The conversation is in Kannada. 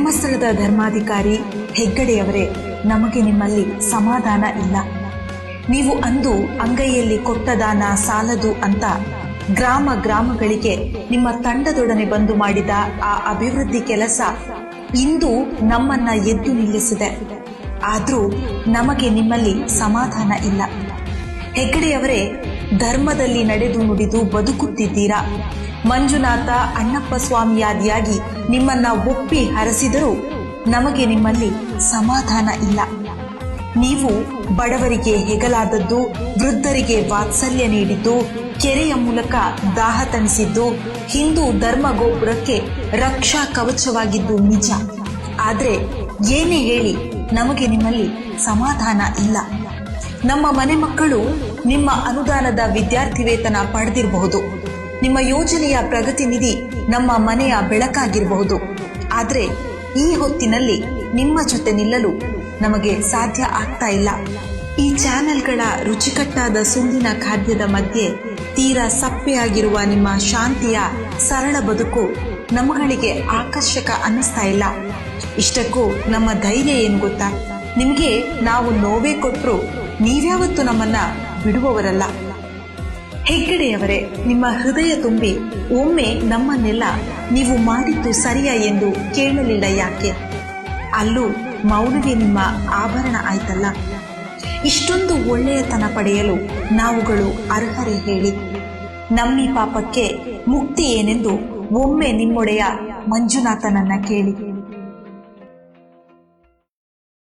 ಧರ್ಮಸ್ಥಳದ ಧರ್ಮಾಧಿಕಾರಿ ಹೆಗ್ಗಡೆಯವರೇ, ನಮಗೆ ನಿಮ್ಮಲ್ಲಿ ಸಮಾಧಾನ ಇಲ್ಲ. ನೀವು ಅಂದು ಅಂಗೈಯಲ್ಲಿ ಕೊಟ್ಟ ದಾನ ಸಾಲದು ಅಂತ ಗ್ರಾಮ ಗ್ರಾಮಗಳಿಗೆ ನಿಮ್ಮ ತಂಡದೊಡನೆ ಬಂದು ಮಾಡಿದ ಆ ಅಭಿವೃದ್ಧಿ ಕೆಲಸ ಇಂದು ನಮ್ಮನ್ನ ಎದ್ದು ನಿಲ್ಲಿಸಿದೆ. ಆದರೂ ನಮಗೆ ನಿಮ್ಮಲ್ಲಿ ಸಮಾಧಾನ ಇಲ್ಲ. ಹೆಗ್ಗಡೆಯವರೇ, ಧರ್ಮದಲ್ಲಿ ನಡೆದು ನುಡಿದು ಬದುಕುತ್ತಿದ್ದೀರಾ. ಮಂಜುನಾಥ ಅಣ್ಣಪ್ಪ ಸ್ವಾಮಿಯಾದಿಯಾಗಿ ನಿಮ್ಮನ್ನ ಒಪ್ಪಿ ಹರಸಿದರೂ ನಮಗೆ ನಿಮ್ಮಲ್ಲಿ ಸಮಾಧಾನ ಇಲ್ಲ. ನೀವು ಬಡವರಿಗೆ ಹೆಗಲಾದದ್ದು, ವೃದ್ಧರಿಗೆ ವಾತ್ಸಲ್ಯ ನೀಡಿದ್ದು, ಕೆರೆಯ ಮೂಲಕ ದಾಹ ತಣಿಸಿದ್ದು, ಹಿಂದೂ ಧರ್ಮ ಗೋಪುರಕ್ಕೆ ರಕ್ಷಾ ಕವಚವಾಗಿದ್ದು ನಿಜ. ಆದರೆ ಏನೇ ಹೇಳಿ ನಮಗೆ ನಿಮ್ಮಲ್ಲಿ ಸಮಾಧಾನ ಇಲ್ಲ. ನಮ್ಮ ಮನೆ ಮಕ್ಕಳು ನಿಮ್ಮ ಅನುದಾನದ ವಿದ್ಯಾರ್ಥಿ ವೇತನ ಪಡೆದಿರಬಹುದು, ನಿಮ್ಮ ಯೋಜನೆಯ ಪ್ರಗತಿ ನಿಧಿ ನಮ್ಮ ಮನೆಯ ಬೆಳಕಾಗಿರಬಹುದು. ಆದರೆ ಈ ಹೊತ್ತಿನಲ್ಲಿ ನಿಮ್ಮ ಜೊತೆ ನಿಲ್ಲಲು ನಮಗೆ ಸಾಧ್ಯ ಆಗ್ತಾ ಇಲ್ಲ. ಈ ಚಾನೆಲ್ಗಳ ರುಚಿಕಟ್ಟಾದ ಸುಂದಿನ ಖಾದ್ಯದ ಮಧ್ಯೆ ತೀರಾ ಸಪ್ಪೆಯಾಗಿರುವ ನಿಮ್ಮ ಶಾಂತಿಯ ಸರಳ ಬದುಕು ನಮ್ಮಗಳಿಗೆ ಆಕರ್ಷಕ ಅನ್ನಿಸ್ತಾ ಇಲ್ಲ. ಇಷ್ಟಕ್ಕೂ ನಮ್ಮ ಧೈರ್ಯ ಏನು ಗೊತ್ತಾ? ನಿಮಗೆ ನಾವು ನೋವೇ ಕೊಟ್ಟರು ನೀವ್ಯಾವತ್ತೂ ನಮ್ಮನ್ನ ಬಿಡುವವರಲ್ಲ. ಹೆಗ್ಗಡೆಯವರೇ, ನಿಮ್ಮ ಹೃದಯ ತುಂಬಿ ಒಮ್ಮೆ ನಮ್ಮನ್ನೆಲ್ಲ ನೀವು ಮಾಡಿದ್ದು ಸರಿಯಾ ಎಂದು ಕೇಳಲಿಲ್ಲ ಯಾಕೆ? ಅಲ್ಲೂ ಮೌನವೇ ನಿಮ್ಮ ಆಭರಣ ಆಯ್ತಲ್ಲ. ಇಷ್ಟೊಂದು ಒಳ್ಳೆಯತನ ಪಡೆಯಲು ನಾವುಗಳು ಅರ್ಹರೇ ಹೇಳಿ? ನಮ್ಮಿ ಪಾಪಕ್ಕೆ ಮುಕ್ತಿ ಏನೆಂದು ಒಮ್ಮೆ ನಿಮ್ಮೊಡೆಯ ಮಂಜುನಾಥನನ್ನ ಕೇಳಿ.